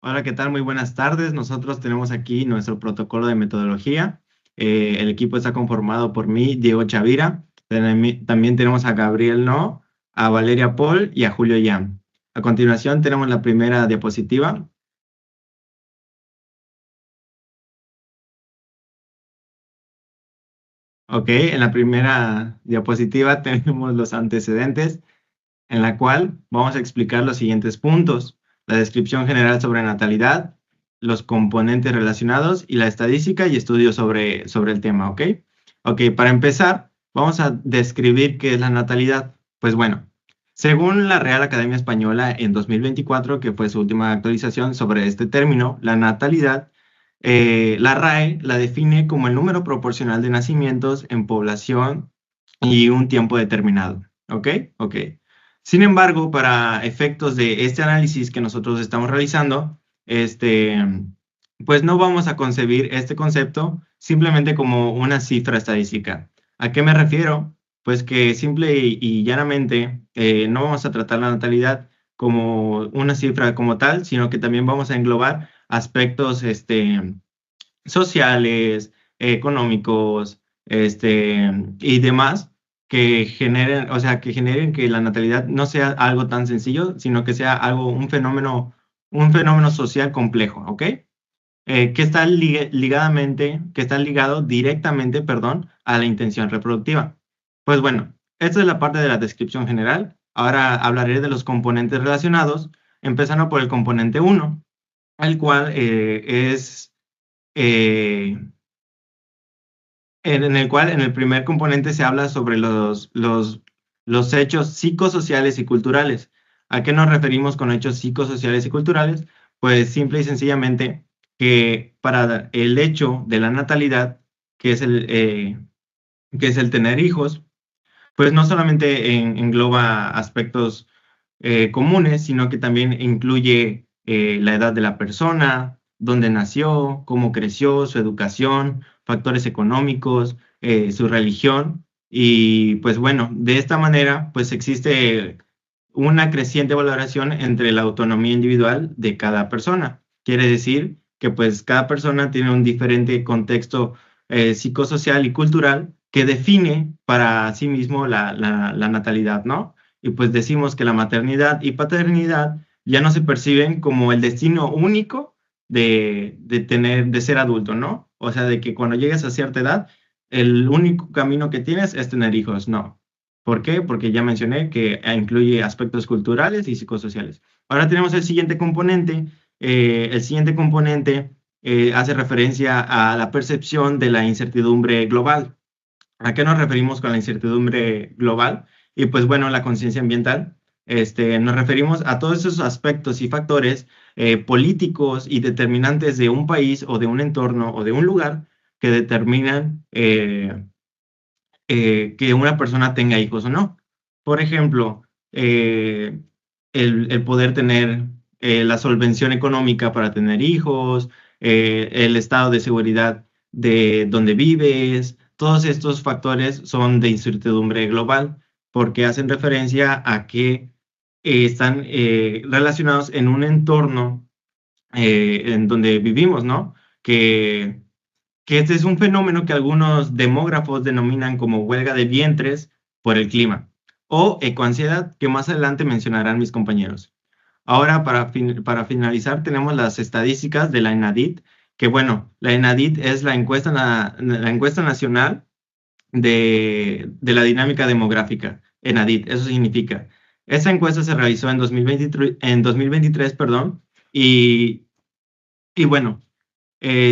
Hola, ¿qué tal? Muy buenas tardes. Nosotros tenemos aquí nuestro protocolo de metodología. El equipo está conformado por mí, Diego Chavira. También tenemos a Gabriel No, a Valeria Paul y a Julio Yam. A continuación tenemos la primera diapositiva. Ok, en la primera diapositiva tenemos los antecedentes, en la cual vamos a explicar los siguientes puntos: la descripción general sobre natalidad, los componentes relacionados y la estadística y estudios sobre el tema, ¿ok? Ok, para empezar, vamos a describir qué es la natalidad. Pues bueno, según la Real Academia Española en 2024, que fue su última actualización sobre este término, la natalidad, la RAE la define como el número proporcional de nacimientos en población y un tiempo determinado, ¿ok? Ok. Sin embargo, para efectos de este análisis que nosotros estamos realizando, este, pues no vamos a concebir este concepto simplemente como una cifra estadística. ¿A qué me refiero? Pues que simple y llanamente no vamos a tratar la natalidad como una cifra como tal, sino que también vamos a englobar aspectos sociales, económicos, y demás que generen que la natalidad no sea algo tan sencillo, sino que sea algo, un fenómeno social complejo, ¿ok? Que está ligado directamente, perdón, a la intención reproductiva. Pues bueno, esta es la parte de la descripción general. Ahora hablaré de los componentes relacionados, empezando por el componente uno, el cual es eh, en el cual en el primer componente se habla sobre los hechos psicosociales y culturales. ¿A qué nos referimos con hechos psicosociales y culturales? Pues simple y sencillamente que para el hecho de la natalidad, que es que es el tener hijos, pues no solamente engloba aspectos comunes, sino que también incluye la edad de la persona, dónde nació, cómo creció, su educación, factores económicos, su religión. Y pues bueno, de esta manera pues existe una creciente valoración entre la autonomía individual de cada persona. Quiere decir que pues cada persona tiene un diferente contexto psicosocial y cultural que define para sí mismo la natalidad, ¿no? Y pues decimos que la maternidad y paternidad ya no se perciben como el destino único de ser adulto, ¿no? O sea, de que cuando llegues a cierta edad, el único camino que tienes es tener hijos, no. ¿Por qué? Porque ya mencioné que incluye aspectos culturales y psicosociales. Ahora tenemos el siguiente componente. El siguiente componente hace referencia a la percepción de la incertidumbre global. ¿A qué nos referimos con la incertidumbre global? Y pues bueno, la conciencia ambiental. Nos referimos a todos esos aspectos y factores políticos y determinantes de un país o de un entorno o de un lugar que determinan que una persona tenga hijos o no. Por ejemplo, el poder tener la solvención económica para tener hijos, el estado de seguridad de donde vives, todos estos factores son de incertidumbre global porque hacen referencia a que están relacionados en un entorno en donde vivimos, ¿no? Que este es un fenómeno que algunos demógrafos denominan como huelga de vientres por el clima o ecoansiedad, que más adelante mencionarán mis compañeros. Ahora, para finalizar, tenemos las estadísticas de la ENADIT, que bueno, la ENADIT es la encuesta nacional de la dinámica demográfica, ENADIT, eso significa. Esa encuesta se realizó en 2023, perdón, y, y bueno,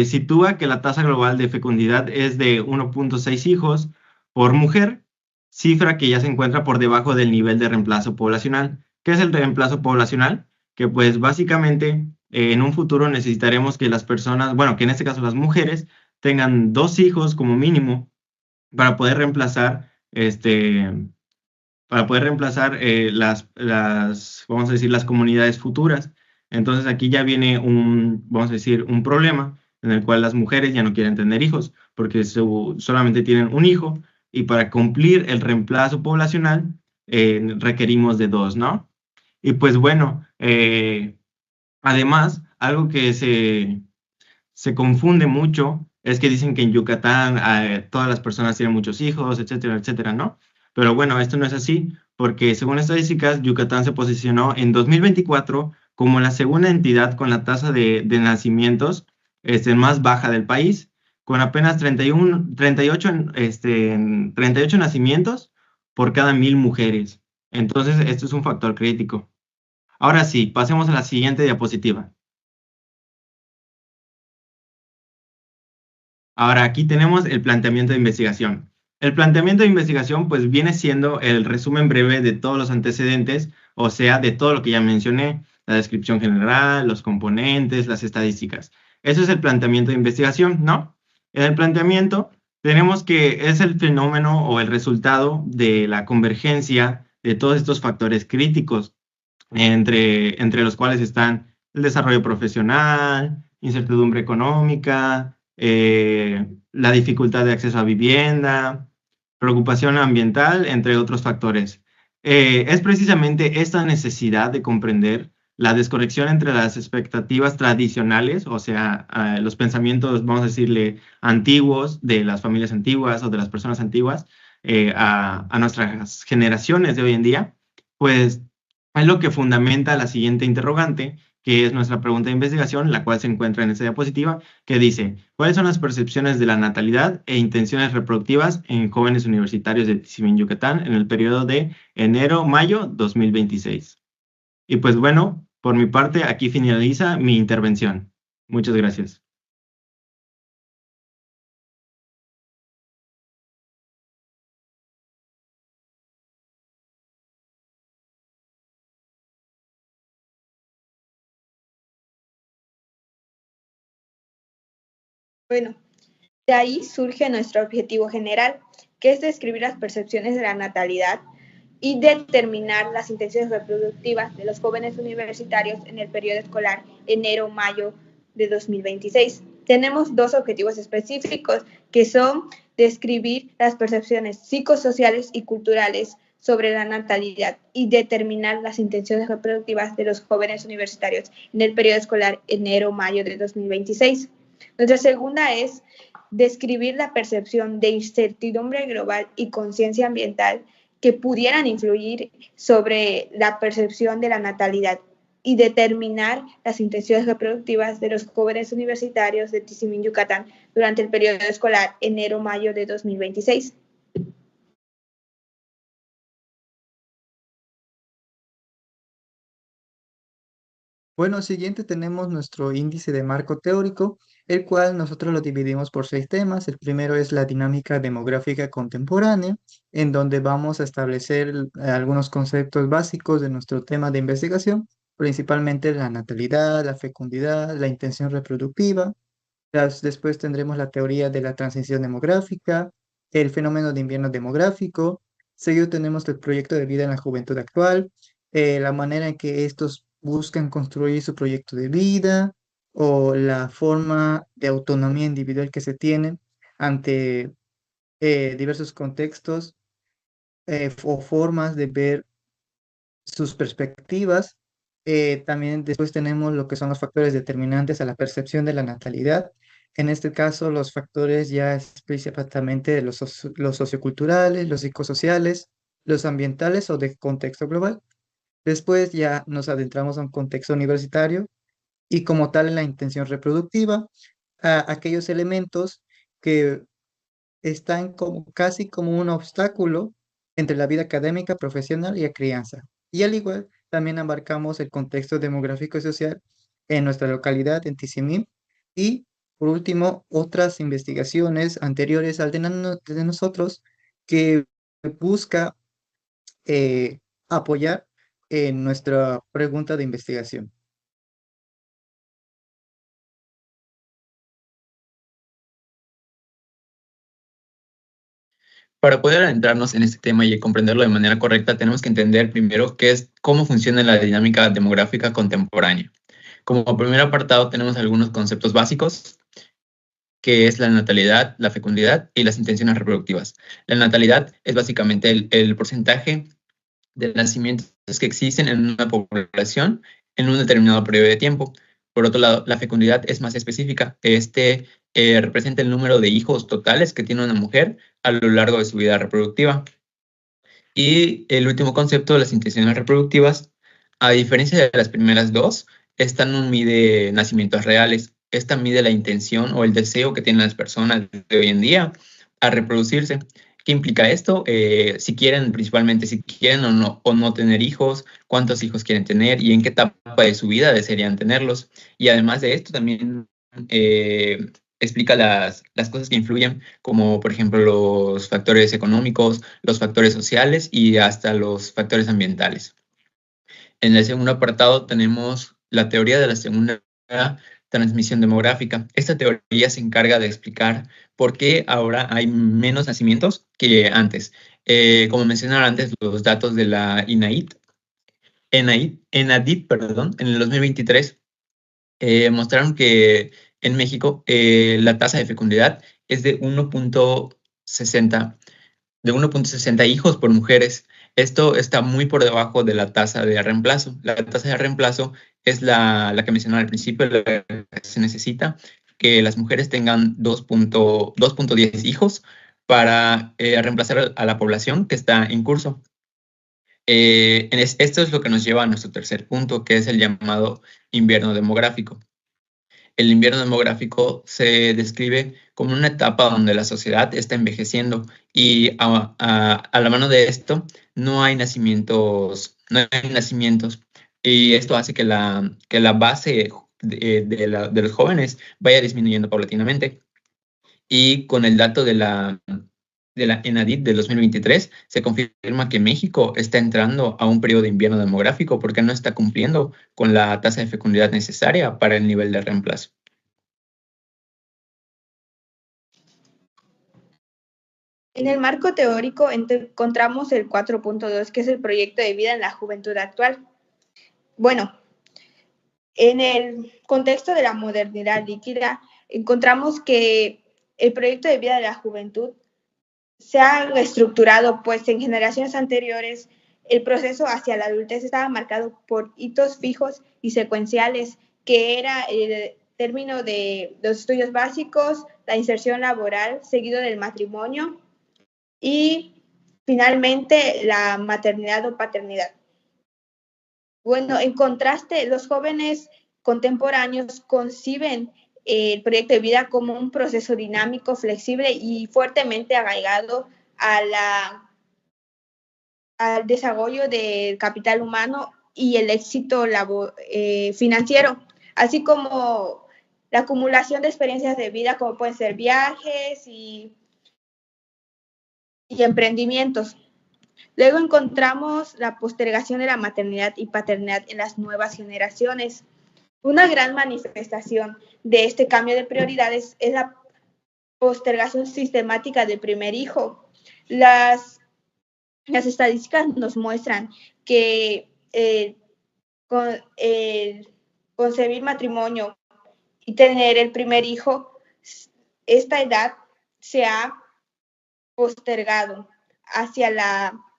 sitúa que la tasa global de fecundidad es de 1.6 hijos por mujer, cifra que ya se encuentra por debajo del nivel de reemplazo poblacional. ¿Qué es el reemplazo poblacional? Que pues básicamente en un futuro necesitaremos que las personas, bueno, que en este caso las mujeres, tengan 2 hijos como mínimo para poder reemplazar vamos a decir, las comunidades futuras. Entonces aquí ya viene vamos a decir, un problema en el cual las mujeres ya no quieren tener hijos porque solamente tienen un hijo y para cumplir el reemplazo poblacional requerimos de dos, ¿no? Y pues bueno, Además, algo que se confunde mucho es que dicen que en Yucatán todas las personas tienen muchos hijos, etcétera, etcétera, ¿no? Pero bueno, esto no es así, porque según estadísticas, Yucatán se posicionó en 2024 como la segunda entidad con la tasa de nacimientos más baja del país, con apenas 38, 38 nacimientos por cada 1,000 mujeres. Entonces, esto es un factor crítico. Ahora sí, pasemos a la siguiente diapositiva. Ahora, aquí tenemos el planteamiento de investigación. El planteamiento de investigación, pues, viene siendo el resumen breve de todos los antecedentes, o sea, de todo lo que ya mencioné, la descripción general, los componentes, las estadísticas. Eso es el planteamiento de investigación, ¿no? En el planteamiento tenemos que es el fenómeno o el resultado de la convergencia de todos estos factores críticos, entre los cuales están el desarrollo profesional, incertidumbre económica, la dificultad de acceso a vivienda, preocupación ambiental, entre otros factores. Es precisamente esta necesidad de comprender la desconexión entre las expectativas tradicionales, o sea, los pensamientos, vamos a decirle, antiguos, de las familias antiguas o de las personas antiguas, a nuestras generaciones de hoy en día, pues es lo que fundamenta la siguiente interrogante, que es nuestra pregunta de investigación, la cual se encuentra en esta diapositiva, que dice, ¿cuáles son las percepciones de la natalidad e intenciones reproductivas en jóvenes universitarios de Tizimín, Yucatán, en el periodo de enero-mayo 2026? Y pues bueno, por mi parte, aquí finaliza mi intervención. Muchas gracias. Bueno, de ahí surge nuestro objetivo general, que es describir las percepciones de la natalidad y determinar las intenciones reproductivas de los jóvenes universitarios en el periodo escolar enero-mayo de 2026. Tenemos dos objetivos específicos, que son describir las percepciones psicosociales y culturales sobre la natalidad y determinar las intenciones reproductivas de los jóvenes universitarios en el periodo escolar enero-mayo de 2026. Nuestra segunda es describir la percepción de incertidumbre global y conciencia ambiental que pudieran influir sobre la percepción de la natalidad y determinar las intenciones reproductivas de los jóvenes universitarios de Tizimín, Yucatán, durante el periodo escolar enero-mayo de 2026. Bueno, siguiente tenemos nuestro índice de marco teórico, el cual nosotros lo dividimos por 6 temas. El primero es la dinámica demográfica contemporánea, en donde vamos a establecer algunos conceptos básicos de nuestro tema de investigación, principalmente la natalidad, la fecundidad, la intención reproductiva. Después tendremos la teoría de la transición demográfica, el fenómeno de invierno demográfico. Seguido tenemos el proyecto de vida en la juventud actual, la manera en que estos buscan construir su proyecto de vida o la forma de autonomía individual que se tiene ante diversos contextos o formas de ver sus perspectivas. También después tenemos lo que son los factores determinantes a la percepción de la natalidad. En este caso, los factores ya explícitamente de los socioculturales, los psicosociales, los ambientales o de contexto global. Después ya nos adentramos a un contexto universitario y como tal en la intención reproductiva, a aquellos elementos que están como, casi como un obstáculo entre la vida académica, profesional y la crianza. Y al igual, también abarcamos el contexto demográfico y social en nuestra localidad, en Tizimín, y por último, otras investigaciones anteriores al de nosotros que busca apoyar en nuestra pregunta de investigación. Para poder adentrarnos en este tema y comprenderlo de manera correcta, tenemos que entender primero cómo funciona la dinámica demográfica contemporánea. Como primer apartado tenemos algunos conceptos básicos, que es la natalidad, la fecundidad y las intenciones reproductivas. La natalidad es básicamente el porcentaje de nacimientos que existen en una población en un determinado periodo de tiempo. Por otro lado, la fecundidad es más específica. Representa el número de hijos totales que tiene una mujer a lo largo de su vida reproductiva. Y el último concepto, las intenciones reproductivas, a diferencia de las primeras dos, esta no mide nacimientos reales. Esta mide la intención o el deseo que tienen las personas de hoy en día a reproducirse. ¿Qué implica esto? Si quieren, principalmente, si quieren o no tener hijos, cuántos hijos quieren tener y en qué etapa de su vida desearían tenerlos. Y además de esto, también explica las cosas que influyen, como por ejemplo los factores económicos, los factores sociales y hasta los factores ambientales. En el segundo apartado tenemos la teoría de la segunda transmisión demográfica. Esta teoría se encarga de explicar por qué ahora hay menos nacimientos que antes. Como mencionaron antes, los datos de la ENADIT, perdón, en el 2023 mostraron que en México la tasa de fecundidad es de 1.60 hijos por mujeres. Esto está muy por debajo de la tasa de reemplazo. La tasa de reemplazo es la que mencionaba al principio, la que se necesita que las mujeres tengan 2.10 hijos para reemplazar a la población que está en curso. Esto es lo que nos lleva a nuestro tercer punto, que es el llamado invierno demográfico. El invierno demográfico se describe como una etapa donde la sociedad está envejeciendo y a la mano de esto no hay nacimientos. Y esto hace que la base de los jóvenes vaya disminuyendo paulatinamente. Y con el dato de la ENADIT del 2023, se confirma que México está entrando a un periodo de invierno demográfico porque no está cumpliendo con la tasa de fecundidad necesaria para el nivel de reemplazo. En el marco teórico encontramos el 4.2, que es el proyecto de vida en la juventud actual. Bueno, en el contexto de la modernidad líquida, encontramos que el proyecto de vida de la juventud se ha reestructurado, pues en generaciones anteriores el proceso hacia la adultez estaba marcado por hitos fijos y secuenciales, que era el término de los estudios básicos, la inserción laboral, seguido del matrimonio y finalmente la maternidad o paternidad. Bueno, en contraste, los jóvenes contemporáneos conciben el proyecto de vida como un proceso dinámico, flexible y fuertemente arraigado al desarrollo del capital humano y el éxito financiero, así como la acumulación de experiencias de vida como pueden ser viajes y emprendimientos. Luego encontramos la postergación de la maternidad y paternidad en las nuevas generaciones. Una gran manifestación de este cambio de prioridades es la postergación sistemática del primer hijo. Las estadísticas nos muestran que concebir matrimonio y tener el primer hijo, esta edad se ha postergado hacia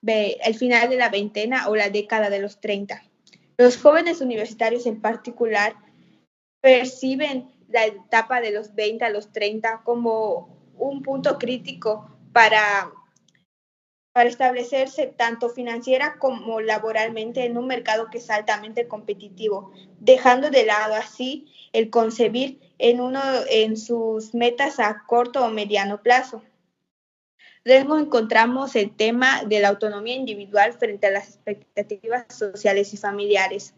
el final de la veintena o la década de los 30. Los jóvenes universitarios en particular perciben la etapa de los 20 a los 30 como un punto crítico para establecerse tanto financiera como laboralmente en un mercado que es altamente competitivo, dejando de lado así el concebir en sus metas a corto o mediano plazo. Luego encontramos el tema de la autonomía individual frente a las expectativas sociales y familiares.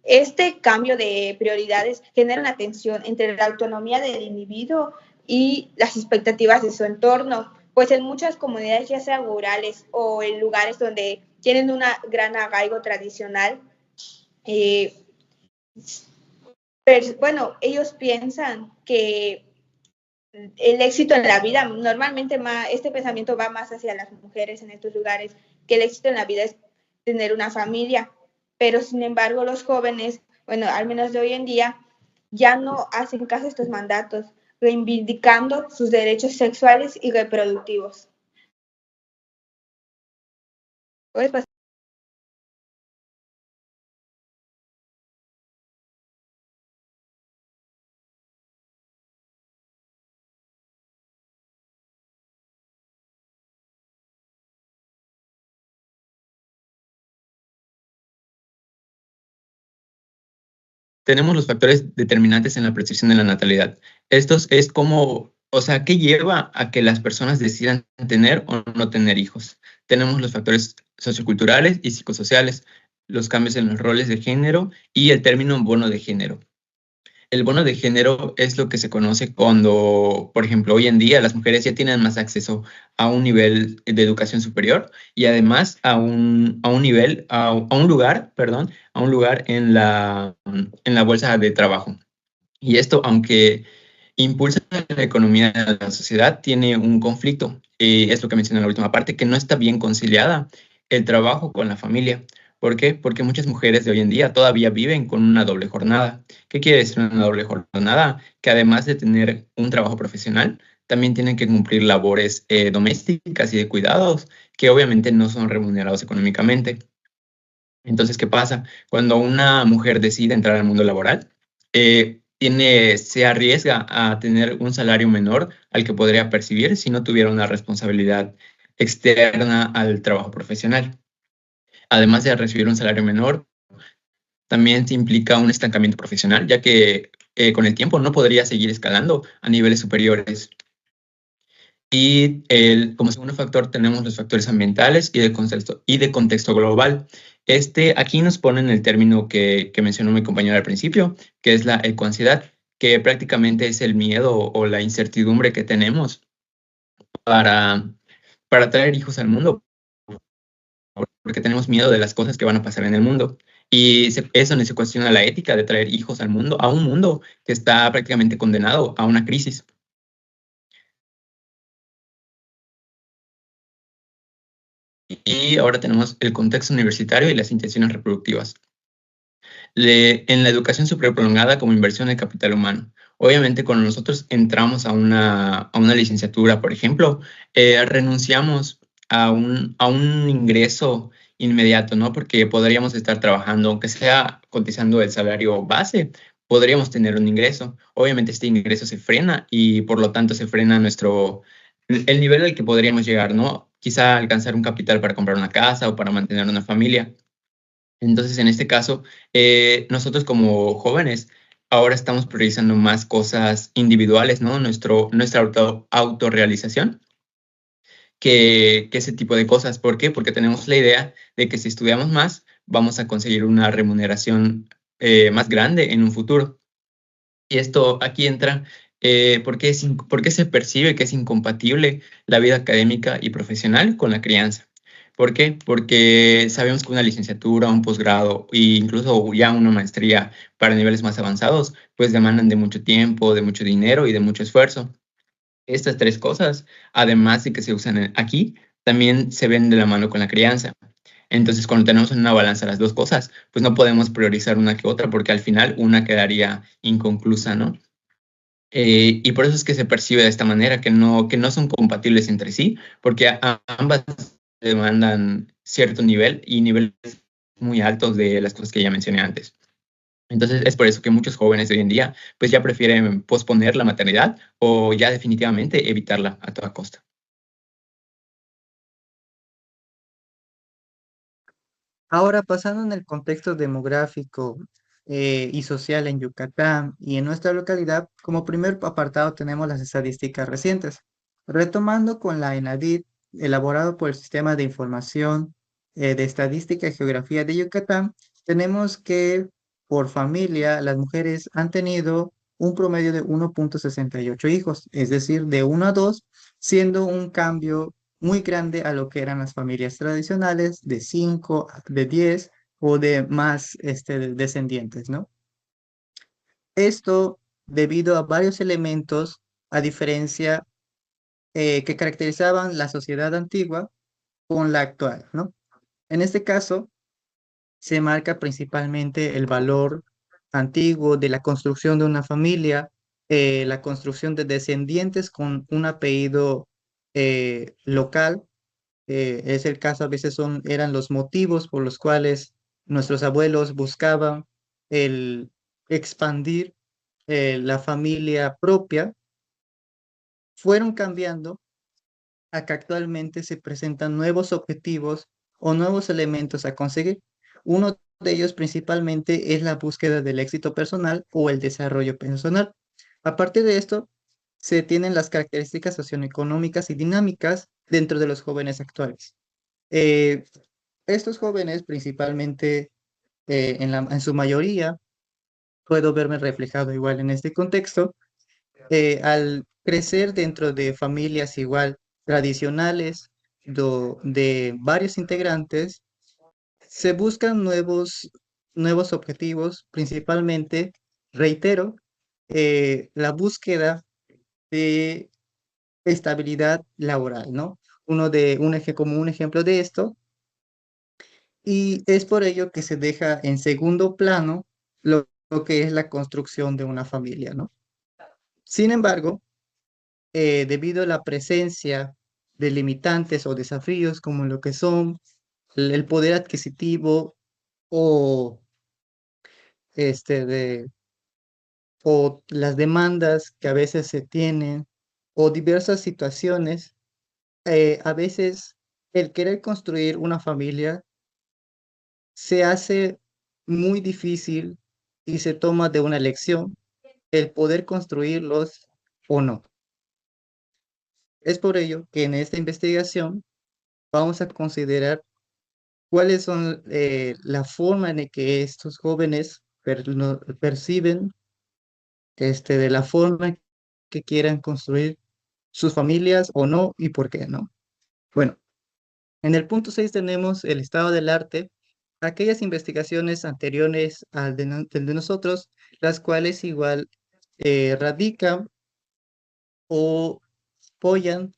Este cambio de prioridades genera una tensión entre la autonomía del individuo y las expectativas de su entorno, pues en muchas comunidades, ya sea rurales o en lugares donde tienen un gran arraigo tradicional, ellos piensan que el éxito en la vida, normalmente este pensamiento va más hacia las mujeres en estos lugares, que el éxito en la vida es tener una familia, pero sin embargo los jóvenes, al menos de hoy en día, ya no hacen caso a estos mandatos, reivindicando sus derechos sexuales y reproductivos. ¿Puedes pasar? tenemos los factores determinantes en la percepción de la natalidad. Estos es como, o sea, ¿qué lleva a que las personas decidan tener o no tener hijos? Tenemos los factores socioculturales y psicosociales, los cambios en los roles de género y el término bono de género. El bono de género es lo que se conoce cuando, por ejemplo, hoy en día las mujeres ya tienen más acceso a un nivel de educación superior y además a un nivel, a un lugar, perdón, a un lugar en la bolsa de trabajo. Y esto, aunque impulsa la economía de la sociedad, tiene un conflicto. Es lo que mencioné en la última parte, que no está bien conciliada el trabajo con la familia. ¿Por qué? Porque muchas mujeres de hoy en día todavía viven con una doble jornada. ¿Qué quiere decir una doble jornada? Que además de tener un trabajo profesional, también tienen que cumplir labores domésticas y de cuidados, que obviamente no son remunerados económicamente. Entonces, ¿qué pasa? Cuando una mujer decide entrar al mundo laboral, se arriesga a tener un salario menor al que podría percibir si no tuviera una responsabilidad externa al trabajo profesional. Además de recibir un salario menor, también se implica un estancamiento profesional, ya que con el tiempo no podría seguir escalando a niveles superiores. Y como segundo factor tenemos los factores ambientales y de contexto global. Aquí nos ponen el término que mencionó mi compañero al principio, que es la ecoansiedad, que prácticamente es el miedo o la incertidumbre que tenemos para, para traer hijos al mundo, porque tenemos miedo de las cosas que van a pasar en el mundo. Y eso no se cuestiona la ética de traer hijos al mundo, a un mundo que está prácticamente condenado a una crisis. Y ahora tenemos el contexto universitario y las intenciones reproductivas. En la educación superior prolongada como inversión en capital humano. Obviamente, cuando nosotros entramos a una licenciatura, por ejemplo, renunciamos a un ingreso inmediato, ¿no? Porque podríamos estar trabajando, aunque sea cotizando el salario base, podríamos tener un ingreso. Obviamente, este ingreso se frena y por lo tanto se frena el nivel al que podríamos llegar, ¿no? Quizá alcanzar un capital para comprar una casa o para mantener una familia. Entonces, en este caso, nosotros como jóvenes ahora estamos priorizando más cosas individuales, ¿no? Nuestra autorrealización que ese tipo de cosas. ¿Por qué? Porque tenemos la idea de que si estudiamos más, vamos a conseguir una remuneración más grande en un futuro. Y esto aquí entra, ¿por qué se percibe que es incompatible la vida académica y profesional con la crianza? ¿Por qué? Porque sabemos que una licenciatura, un posgrado e incluso ya una maestría para niveles más avanzados, pues demandan de mucho tiempo, de mucho dinero y de mucho esfuerzo. Estas tres cosas, además de que se usan aquí, también se ven de la mano con la crianza. Entonces, cuando tenemos en una balanza las dos cosas, pues no podemos priorizar una que otra porque al final una quedaría inconclusa, ¿no? Y por eso es que se percibe de esta manera, que no son compatibles entre sí, porque ambas demandan cierto nivel y niveles muy altos de las cosas que ya mencioné antes. Entonces, es por eso que muchos jóvenes de hoy en día, pues ya prefieren posponer la maternidad o ya definitivamente evitarla a toda costa. Ahora, pasando en el contexto demográfico y social en Yucatán y en nuestra localidad, como primer apartado tenemos las estadísticas recientes. Retomando con la ENADIT, elaborado por el Sistema de Información de Estadística y Geografía de Yucatán, tenemos que por familia las mujeres han tenido un promedio de 1,68 hijos, es decir, de 1 a 2, siendo un cambio muy grande a lo que eran las familias tradicionales de 5, de 10 o de más descendientes, ¿no? Esto debido a varios elementos, a diferencia que caracterizaban la sociedad antigua con la actual, ¿no? En este caso, se marca principalmente el valor antiguo de la construcción de una familia, la construcción de descendientes con un apellido local. Es el caso, a veces eran los motivos por los cuales nuestros abuelos buscaban el expandir la familia propia, fueron cambiando a que actualmente se presentan nuevos objetivos o nuevos elementos a conseguir. Uno de ellos principalmente es la búsqueda del éxito personal o el desarrollo personal. A partir de esto, se tienen las características socioeconómicas y dinámicas dentro de los jóvenes actuales. Eh, Estos jóvenes principalmente, en su mayoría, puedo verme reflejado igual en este contexto, al crecer dentro de familias igual tradicionales, de varios integrantes, se buscan nuevos objetivos, principalmente, reitero, la búsqueda de estabilidad laboral, ¿no? Como un ejemplo de esto, y es por ello que se deja en segundo plano lo que es la construcción de una familia, ¿no? Sin embargo, debido a la presencia de limitantes o desafíos como lo que son el poder adquisitivo o este de o las demandas que a veces se tienen o diversas situaciones, a veces el querer construir una familia se hace muy difícil y se toma de una elección el poder construirlos o no. Es por ello que en esta investigación vamos a considerar cuáles son la forma en que estos jóvenes perciben de la forma que quieran construir sus familias o no y por qué no. Bueno, en el punto 6 tenemos el estado del arte, aquellas investigaciones anteriores del de nosotros, las cuales igual radican o apoyan,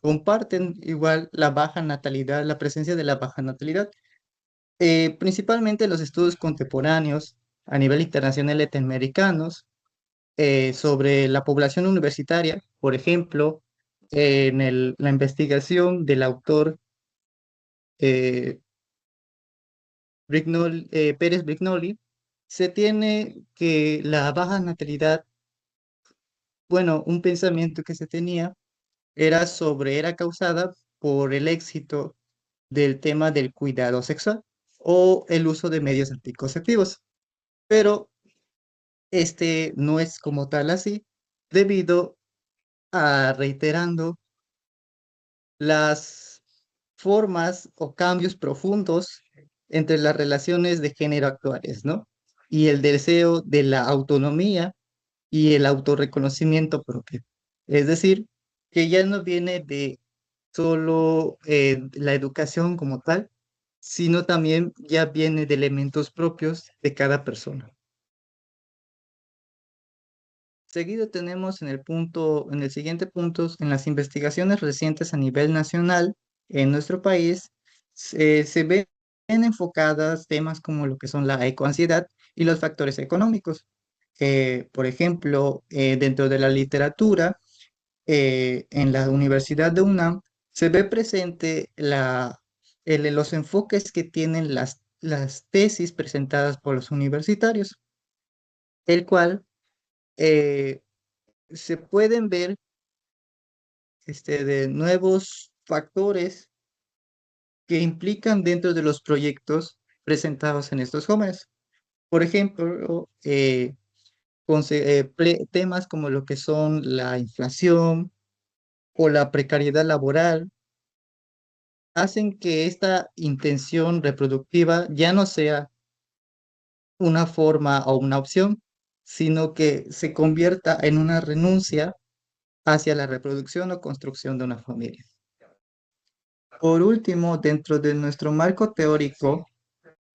comparten igual la baja natalidad, la presencia de la baja natalidad. Principalmente los estudios contemporáneos a nivel internacional latinoamericanos sobre la población universitaria, por ejemplo, la investigación del autor eh, Pérez Brignoli, se tiene que la baja natalidad, bueno, un pensamiento que se tenía era causada por el éxito del tema del cuidado sexual o el uso de medios anticonceptivos. Pero este no es como tal así, debido a reiterando las formas o cambios profundos entre las relaciones de género actuales, ¿no? Y el deseo de la autonomía y el autorreconocimiento propio. Es decir, que ya no viene de solo la educación como tal, sino también ya viene de elementos propios de cada persona. Seguido tenemos en el siguiente punto, en las investigaciones recientes a nivel nacional en nuestro país, se ven enfocadas temas como lo que son la ecoansiedad y los factores económicos. Por ejemplo, dentro de la literatura, en la Universidad de UNAM, se ve presente los enfoques que tienen las tesis presentadas por los universitarios, el cual eh, se pueden ver de nuevos factores que implican dentro de los proyectos presentados en estos jóvenes. Por ejemplo, temas como lo que son la inflación o la precariedad laboral hacen que esta intención reproductiva ya no sea una forma o una opción, sino que se convierta en una renuncia hacia la reproducción o construcción de una familia. Por último, dentro de nuestro marco teórico,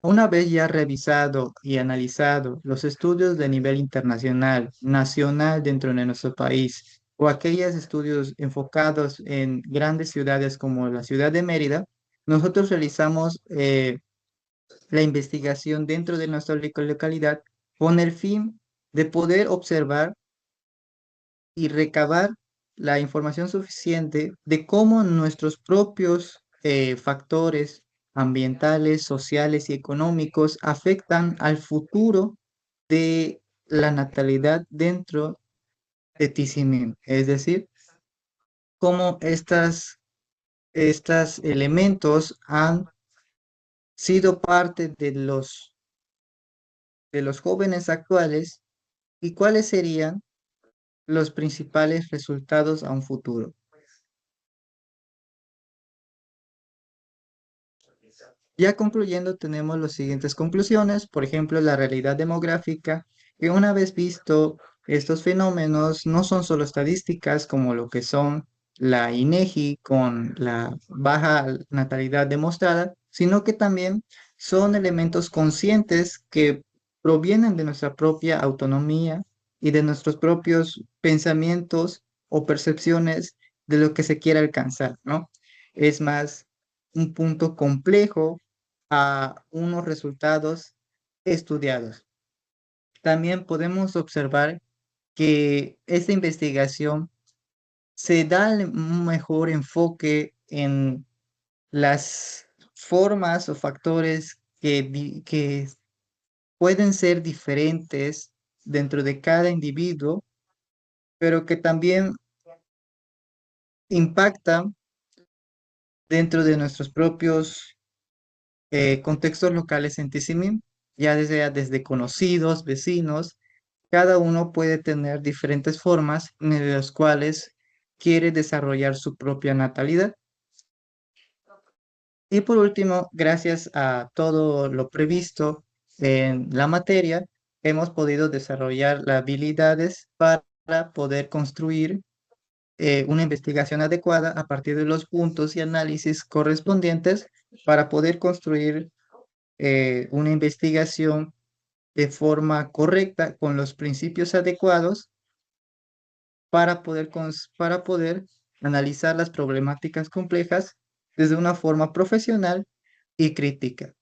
una vez ya revisado y analizado los estudios de nivel internacional, nacional dentro de nuestro país, o aquellos estudios enfocados en grandes ciudades como la ciudad de Mérida, nosotros realizamos la investigación dentro de nuestra localidad con el fin de poder observar y recabar la información suficiente de cómo nuestros propios factores ambientales, sociales y económicos afectan al futuro de la natalidad dentro de Tizimín. Es decir, cómo estos elementos han sido parte de los jóvenes actuales y cuáles serían los principales resultados a un futuro. Ya concluyendo, tenemos las siguientes conclusiones. Por ejemplo, la realidad demográfica, que una vez visto estos fenómenos, no son solo estadísticas como lo que son la INEGI con la baja natalidad demostrada, sino que también son elementos conscientes que provienen de nuestra propia autonomía y de nuestros propios pensamientos o percepciones de lo que se quiere alcanzar, ¿no? Es más un punto complejo a unos resultados estudiados. También podemos observar que esta investigación se da un mejor enfoque en las formas o factores que pueden ser diferentes dentro de cada individuo, pero que también impactan dentro de nuestros propios contextos locales en Tizimín, ya desde conocidos, vecinos, cada uno puede tener diferentes formas en las cuales quiere desarrollar su propia natalidad. Y por último, gracias a todo lo previsto en la materia, hemos podido desarrollar las habilidades para poder construir una investigación adecuada a partir de los puntos y análisis correspondientes para poder construir una investigación de forma correcta con los principios adecuados para poder analizar las problemáticas complejas desde una forma profesional y crítica.